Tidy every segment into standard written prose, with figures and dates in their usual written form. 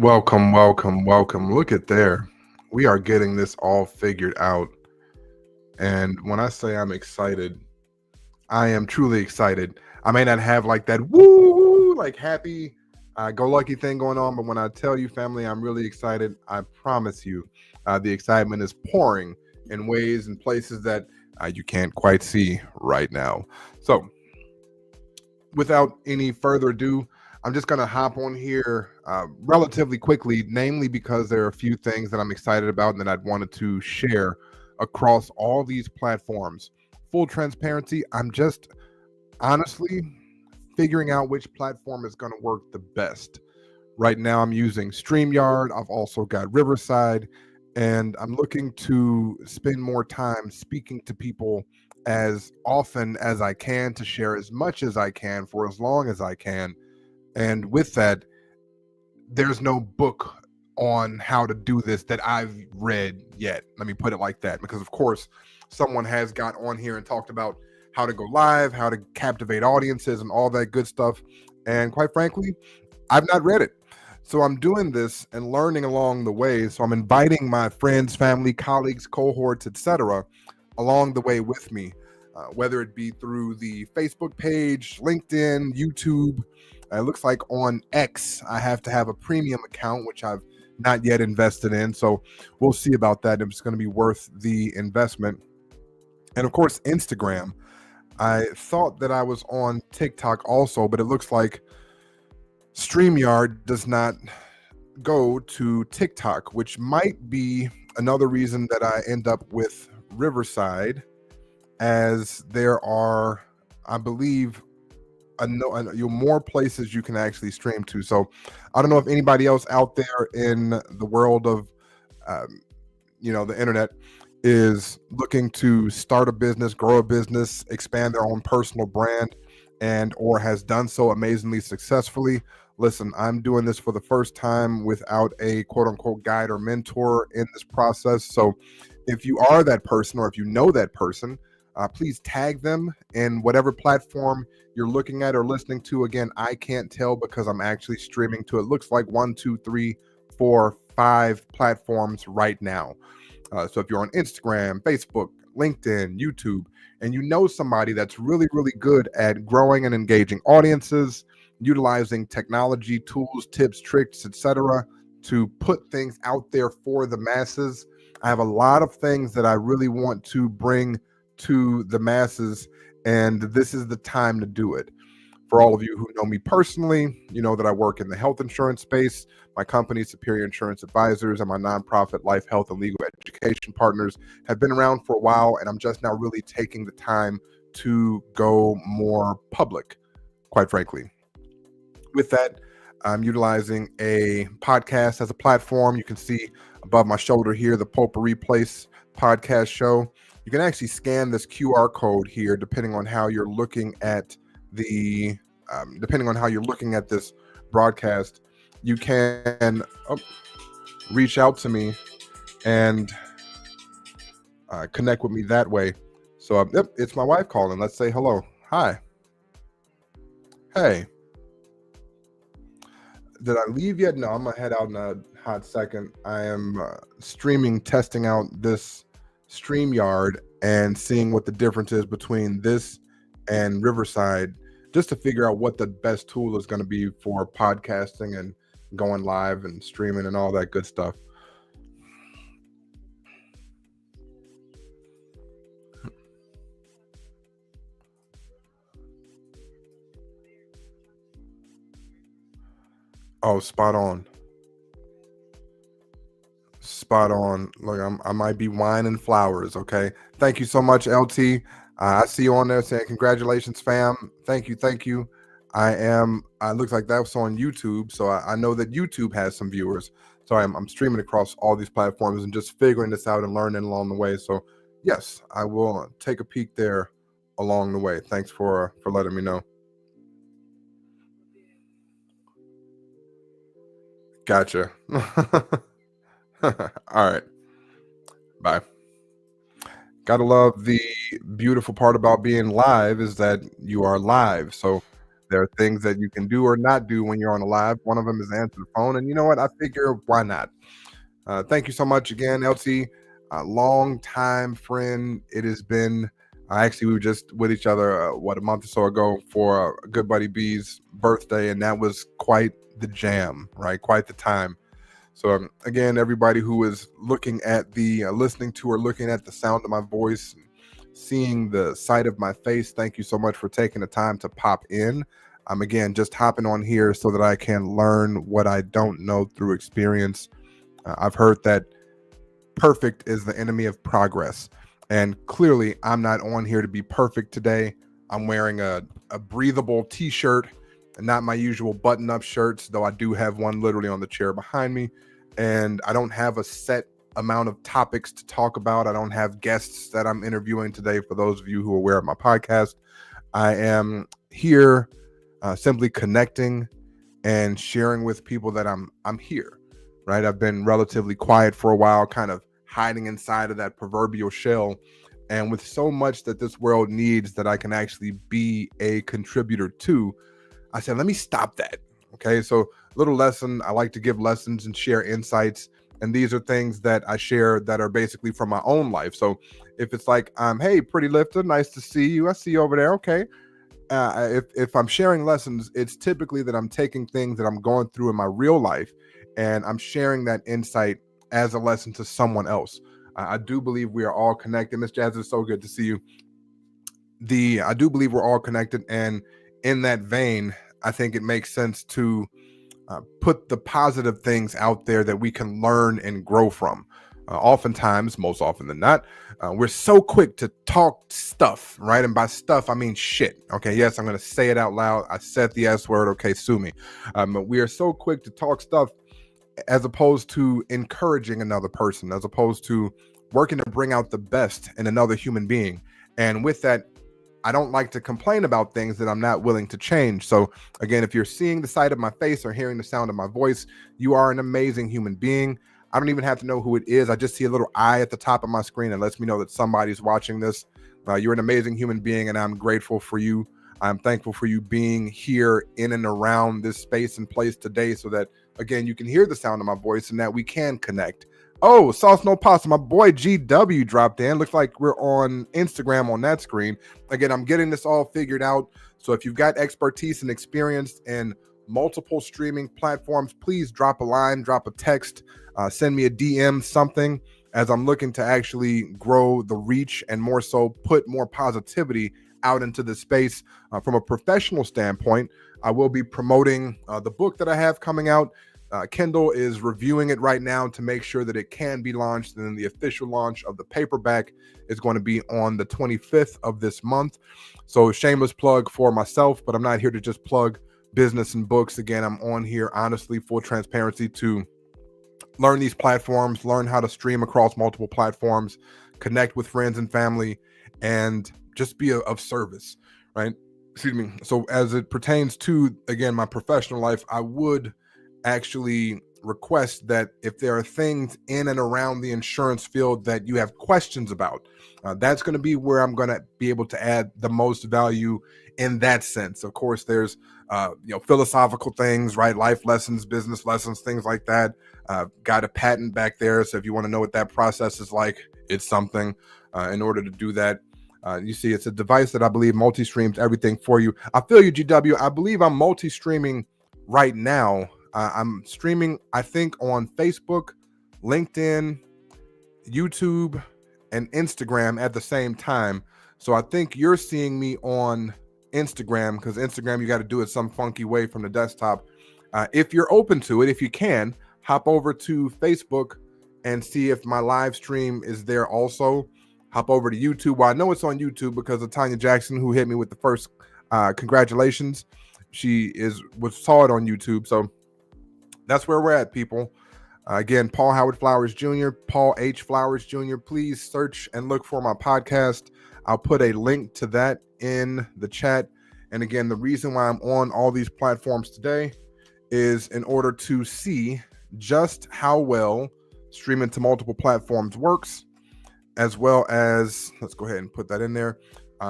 Welcome, welcome, welcome. Look at there. We are getting this all figured out. And when I say I'm excited, I am truly excited. I may not have like that woo, woo like happy go lucky thing going on, but when I tell you, family, I'm really excited, I promise you, the excitement is pouring in ways and places that you can't quite see right now. So, without any further ado, I'm just going to hop on here relatively quickly, namely because there are a few things that I'm excited about and that I'd wanted to share across all these platforms. Full transparency, I'm just honestly figuring out which platform is going to work the best. Right now, I'm using StreamYard. I've also got Riverside, and I'm looking to spend more time speaking to people as often as I can to share as much as I can for as long as I can. And with that, there's no book on how to do this that I've read yet. Let me put it like that, because of course, someone has got on here and talked about how to go live, how to captivate audiences, and all that good stuff. And quite frankly, I've not read it. So I'm doing this and learning along the way. So I'm inviting my friends, family, colleagues, cohorts, etc., along the way with me, whether it be through the Facebook page, LinkedIn, YouTube. It looks like on X, I have to have a premium account, which I've not yet invested in. So we'll see about that if it's going to be worth the investment. And of course, Instagram. I thought that I was on TikTok also, but it looks like StreamYard does not go to TikTok, which might be another reason that I end up with Riverside, as there are, I believe, more places you can actually stream to. So I don't know if anybody else out there in the world of, the internet is looking to start a business, grow a business, expand their own personal brand, and or has done so amazingly successfully. Listen, I'm doing this for the first time without a quote unquote guide or mentor in this process. So if you are that person, or if you know that person, please tag them in whatever platform you're looking at or listening to. Again, I can't tell because I'm actually streaming to, it looks like 1, 2, 3, 4, 5 platforms right now. So if you're on Instagram, Facebook, LinkedIn, YouTube, and you know somebody that's really, really good at growing and engaging audiences, utilizing technology, tools, tips, tricks, etc., to put things out there for the masses. I have a lot of things that I really want to bring to the masses, and this is the time to do it. For all of you who know me personally, you know that I work in the health insurance space. My company, Superior Insurance Advisors, and my nonprofit Life, Health, and Legal Education Partners have been around for a while, and I'm just now really taking the time to go more public, quite frankly. With that, I'm utilizing a podcast as a platform. You can see above my shoulder here, the Potpourri Place Podcast Show. You can actually scan this QR code here, depending on how you're looking at this broadcast. You can reach out to me and connect with me that way. So, it's my wife calling. Let's say hello. Hi. Hey. Did I leave yet? No, I'm gonna head out in a hot second. I am testing out this StreamYard and seeing what the difference is between this and Riverside, just to figure out what the best tool is going to be for podcasting and going live and streaming and all that good stuff. Oh, spot on. Spot on. Look, I might be wine and flowers. Okay. Thank you so much, LT. I see you on there saying congratulations, fam. Thank you. Thank you. I looks like that was on YouTube. So I know that YouTube has some viewers. So I'm streaming across all these platforms and just figuring this out and learning along the way. So yes, I will take a peek there along the way. Thanks for letting me know. Gotcha. All right. Bye. Gotta love the beautiful part about being live is that you are live. So There are things that you can do or not do when you're on a live. One of them is answer the phone. And you know what? I figure, why not? Thank you so much again, LT. Long time friend. It has been, actually, we were just with each other, a month or so ago for Good Buddy B's birthday. And that was quite the jam, right? Quite the time. So again, everybody who is looking at the, listening to or looking at the sound of my voice, seeing the sight of my face, thank you so much for taking the time to pop in. I'm again just hopping on here so that I can learn what I don't know through experience. I've heard that perfect is the enemy of progress. And clearly, I'm not on here to be perfect today. I'm wearing a breathable t-shirt and not my usual button-up shirts, though I do have one literally on the chair behind me. And I don't have a set amount of topics to talk about. I don't have guests that I'm interviewing today. For those of you who are aware of my podcast, I am here simply connecting and sharing with people that I'm here, right? I've been relatively quiet for a while, kind of hiding inside of that proverbial shell. And with so much that this world needs that I can actually be a contributor to, I said, let me stop that. Okay, so little lesson. I like to give lessons and share insights. And these are things that I share that are basically from my own life. So if it's like, hey, pretty lifter, nice to see you. I see you over there. Okay. If I'm sharing lessons, it's typically that I'm taking things that I'm going through in my real life and I'm sharing that insight as a lesson to someone else. I do believe we are all connected. Miss Jazz, it's so good to see you. I do believe we're all connected. And in that vein, I think it makes sense to put the positive things out there that we can learn and grow from. Oftentimes, most often than not, we're so quick to talk stuff, right? And by stuff, I mean shit. Okay, yes, I'm going to say it out loud. I said the S word. Okay, sue me. But we are so quick to talk stuff as opposed to encouraging another person, as opposed to working to bring out the best in another human being. And with that, I don't like to complain about things that I'm not willing to change. So again, if you're seeing the sight of my face or hearing the sound of my voice, you are an amazing human being. I don't even have to know who it is. I just see a little eye at the top of my screen and lets me know that somebody's watching this. You're an amazing human being, and I'm grateful for you. I'm thankful for you being here in and around this space and place today so that, again, you can hear the sound of my voice and that we can connect. Oh, Sauce No Pasta, my boy GW dropped in. Looks like we're on Instagram on that screen. Again, I'm getting this all figured out. So if you've got expertise and experience in multiple streaming platforms, please drop a line, drop a text, send me a DM, something, as I'm looking to actually grow the reach and more so put more positivity out into the space. From a professional standpoint, I will be promoting the book that I have coming out. Kindle is reviewing it right now to make sure that it can be launched, and then the official launch of the paperback is going to be on the 25th of this month. So shameless plug for myself, but I'm not here to just plug business and books. Again, I'm on here, honestly, full transparency, to learn these platforms, learn how to stream across multiple platforms, connect with friends and family, and just be of service, right? Excuse me. So as it pertains to, again, my professional life, I would actually request that if there are things in and around the insurance field that you have questions about, that's going to be where I'm going to be able to add the most value in that sense. Of course, there's philosophical things, right? Life lessons, business lessons, things like that. Got a patent back there, so if you want to know what that process is like, it's something. In order to do that, you see, it's a device that I believe multi-streams everything for you. I feel you, GW. I believe I'm multi-streaming right now. I'm streaming, I think, on Facebook, LinkedIn, YouTube, and Instagram at the same time. So I think you're seeing me on Instagram, because Instagram, you got to do it some funky way from the desktop. If you're open to it, if you can, hop over to Facebook and see if my live stream is there also. Hop over to YouTube. Well, I know it's on YouTube because of Tanya Jackson, who hit me with the first congratulations. She saw it on YouTube. So that's where we're at, people. Again, Paul Howard Flowers Jr., Paul H. Flowers Jr., please search and look for my podcast. I'll put a link to that in the chat. And again, the reason why I'm on all these platforms today is in order to see just how well streaming to multiple platforms works, as well as, let's go ahead and put that in there,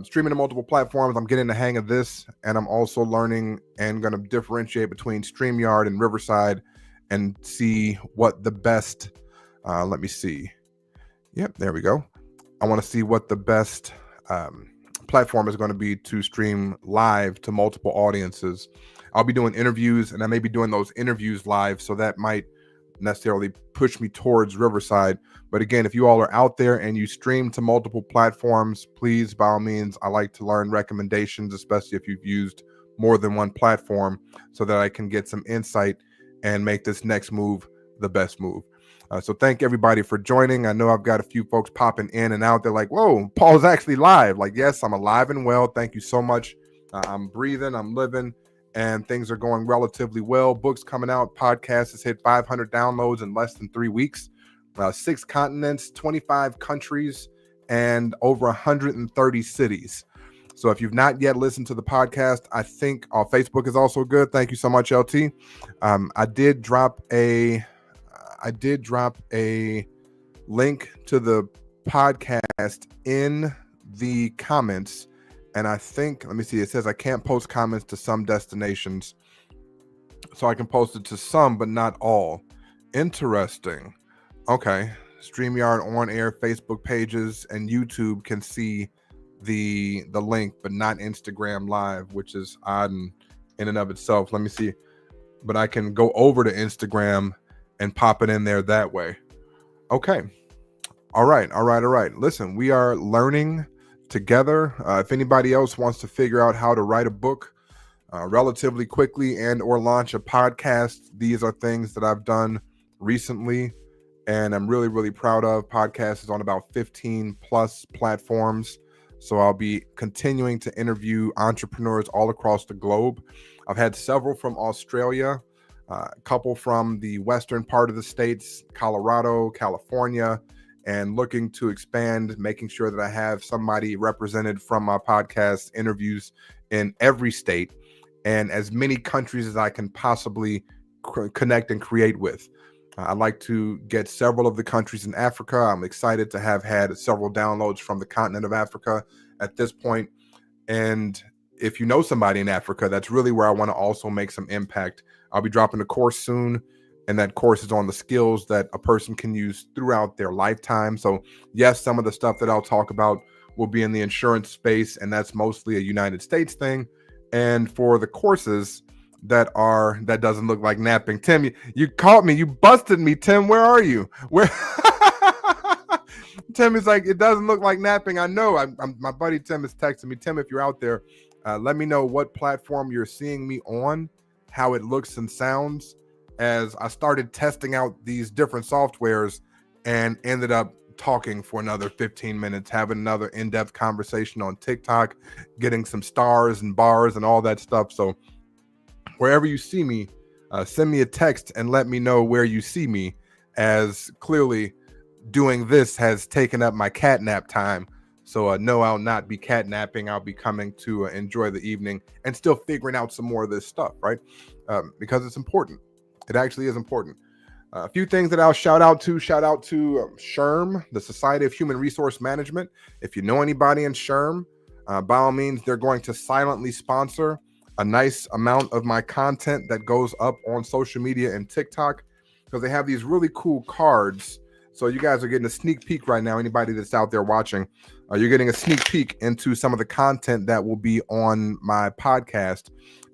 Streaming to multiple platforms. I'm getting the hang of this, and I'm also learning and going to differentiate between StreamYard and Riverside and see what the best, let me see. Yep, there we go. I want to see what the best platform is going to be to stream live to multiple audiences. I'll be doing interviews, and I may be doing those interviews live, so that might necessarily push me towards Riverside. But again, if you all are out there and you stream to multiple platforms, please, by all means, I like to learn recommendations, especially if you've used more than one platform, so that I can get some insight and make this next move the best move. So thank everybody for joining. I know I've got a few folks popping in and out. They're like, whoa, Paul's actually live. Like, yes, I'm alive and well. Thank you so much. I'm breathing, I'm living, and things are going relatively well. Books coming out. Podcast has hit 500 downloads in less than 3 weeks. 6 continents, 25 countries, and over 130 cities. So if you've not yet listened to the podcast, I think our Facebook is also good. Thank you so much, LT. I did drop a link to the podcast in the comments. And I think, let me see, it says I can't post comments to some destinations. So I can post it to some, but not all. Interesting. Okay. StreamYard on air, Facebook pages, and YouTube can see the link, but not Instagram Live, which is odd in and of itself. Let me see. But I can go over to Instagram and pop it in there that way. Okay. All right. Listen, we are learning together. If anybody else wants to figure out how to write a book relatively quickly and or launch a podcast, these are things that I've done recently and I'm really, really proud of. Podcast is on about 15 plus platforms. So I'll be continuing to interview entrepreneurs all across the globe. I've had several from Australia, a couple from the western part of the states, Colorado, California, and looking to expand, making sure that I have somebody represented from my podcast interviews in every state and as many countries as I can possibly connect and create with. I'd like to get several of the countries in Africa. I'm excited to have had several downloads from the continent of Africa at this point. And if you know somebody in Africa, that's really where I want to also make some impact. I'll be dropping a course soon, and that course is on the skills that a person can use throughout their lifetime. So yes, some of the stuff that I'll talk about will be in the insurance space, and that's mostly a United States thing. And for the courses that doesn't look like napping. Tim, you caught me. You busted me, Tim. Where are you? Where? Tim is like, it doesn't look like napping. I know. My buddy Tim is texting me. Tim, if you're out there, let me know what platform you're seeing me on, how it looks and sounds, as I started testing out these different softwares and ended up talking for another 15 minutes, having another in-depth conversation on TikTok, getting some stars and bars and all that stuff. So wherever you see me, send me a text and let me know where you see me, as clearly doing this has taken up my cat nap time. So no, I'll not be cat napping. I'll be coming to enjoy the evening and still figuring out some more of this stuff, right? Because it's important. It actually is important. A few things that I'll shout out to SHRM, the Society of Human Resource Management. If you know anybody in SHRM, by all means, they're going to silently sponsor a nice amount of my content that goes up on social media and TikTok, because they have these really cool cards. So you guys are getting a sneak peek right now. Anybody that's out there watching, you're getting a sneak peek into some of the content that will be on my podcast.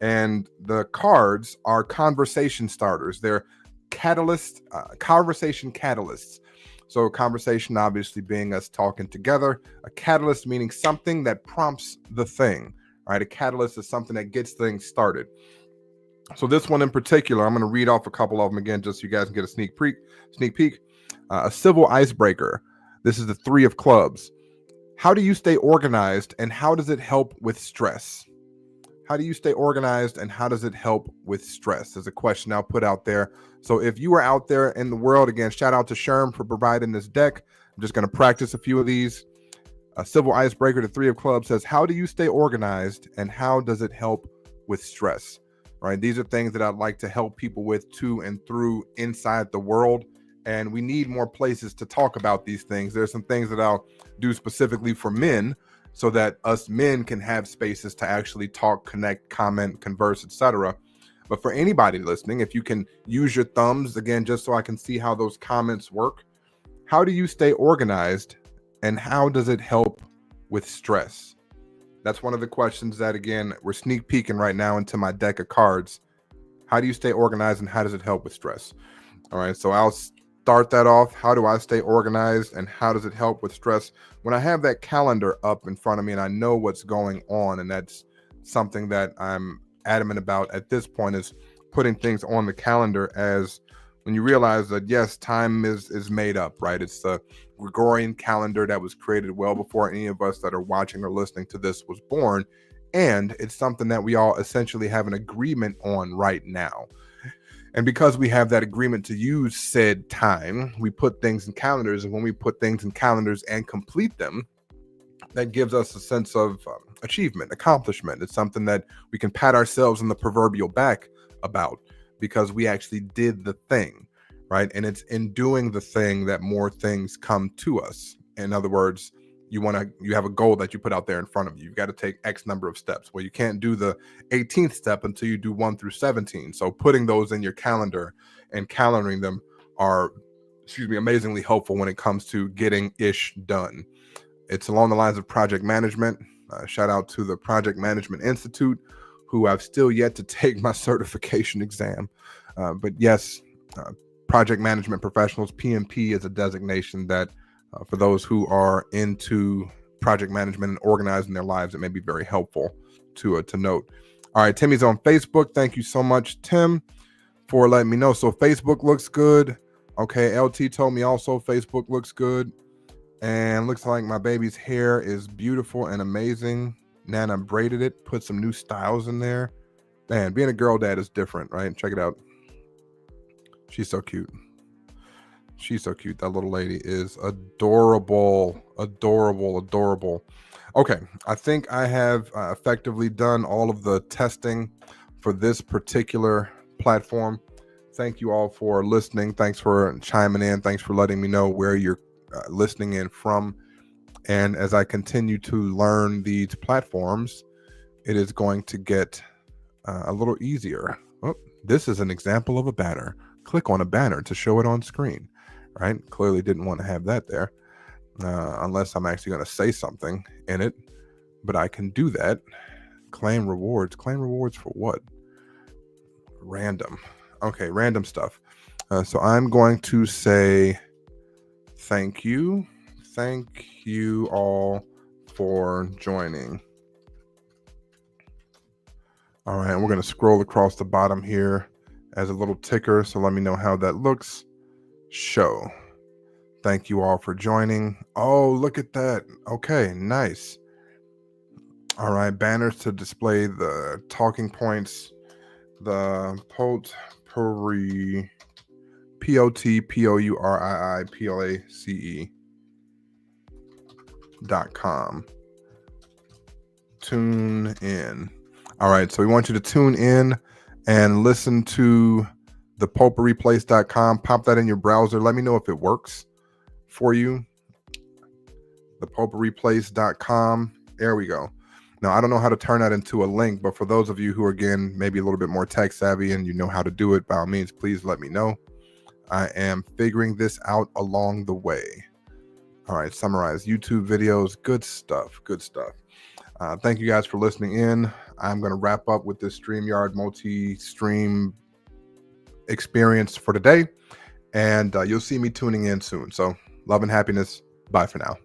And the cards are conversation starters. They're conversation catalysts. So conversation obviously being us talking together, a catalyst meaning something that prompts the thing. Right, a catalyst is something that gets things started. So this one in particular, I'm going to read off a couple of them again, just so you guys can get a sneak peek. A civil icebreaker. This is the 3 of clubs. How do you stay organized, and how does it help with stress? How do you stay organized, and how does it help with stress? There's a question I'll put out there. So if you are out there in the world, again, shout out to SHRM for providing this deck. I'm just going to practice a few of these. A civil icebreaker, the 3 of clubs, says, how do you stay organized, and how does it help with stress? Right? These are things that I'd like to help people with to and through inside the world. And we need more places to talk about these things. There's some things that I'll do specifically for men, so that us men can have spaces to actually talk, connect, comment, converse, etc. But for anybody listening, if you can use your thumbs again, just so I can see how those comments work. How do you stay organized, and how does it help with stress? That's one of the questions that, again, we're sneak peeking right now into my deck of cards. How do you stay organized, and how does it help with stress? All right, so I'll start that off. How do I stay organized, and how does it help with stress? When I have that calendar up in front of me and I know what's going on, and that's something that I'm adamant about at this point, is putting things on the calendar, as when you realize that, yes, time is made up, right? It's the Gregorian calendar that was created well before any of us that are watching or listening to this was born. And it's something that we all essentially have an agreement on right now. And because we have that agreement to use said time, we put things in calendars. And when we put things in calendars and complete them, that gives us a sense of achievement, accomplishment. It's something that we can pat ourselves on the proverbial back about, because we actually did the thing, right? And it's in doing the thing that more things come to us. In other words, you have a goal that you put out there in front of you. You've got to take X number of steps. Well, you can't do the 18th step until you do 1 through 17. So putting those in your calendar and calendaring them are, amazingly helpful when it comes to getting ish done. It's along the lines of project management. Shout out to the Project Management Institute, who I've still yet to take my certification exam. But yes, project management professionals, PMP, is a designation that for those who are into project management and organizing their lives, it may be very helpful to note. All right, Timmy's on Facebook. Thank you so much, Tim, for letting me know. So Facebook looks good. Okay, LT told me also Facebook looks good. And looks like my baby's hair is beautiful and amazing. Nana braided it, put some new styles in there. Man, being a girl dad is different, right? Check it out. She's so cute. She's so cute. That little lady is adorable, adorable, adorable. Okay, I think I have effectively done all of the testing for this particular platform. Thank you all for listening. Thanks for chiming in. Thanks for letting me know where you're listening in from. And as I continue to learn these platforms, it is going to get a little easier. Oh, this is an example of a banner. Click on a banner to show it on screen, right? Clearly didn't want to have that there unless I'm actually going to say something in it, but I can do that. Claim rewards. Claim rewards for what? Random. Okay, random stuff. So I'm going to say thank you. Thank you all for joining. All right, we're going to scroll across the bottom here as a little ticker. So let me know how that looks. Show. Thank you all for joining. Oh, look at that. Okay, nice. All right, banners to display the talking points. The Potpourri, POTPOURIPLACE.com. Tune in. All right, so we want you to tune in and listen to the potpourriplace.com. Pop that in your browser. Let me know if it works for you. The potpourriplace.com. There we go. Now, I don't know how to turn that into a link, but for those of you who are, again, maybe a little bit more tech savvy and you know how to do it, by all means, please let me know. I am figuring this out along the way. All right, summarize YouTube videos. Good stuff. Good stuff. Thank you guys for listening in. I'm going to wrap up with this StreamYard multi-stream experience for today, and you'll see me tuning in soon. So love and happiness. Bye for now.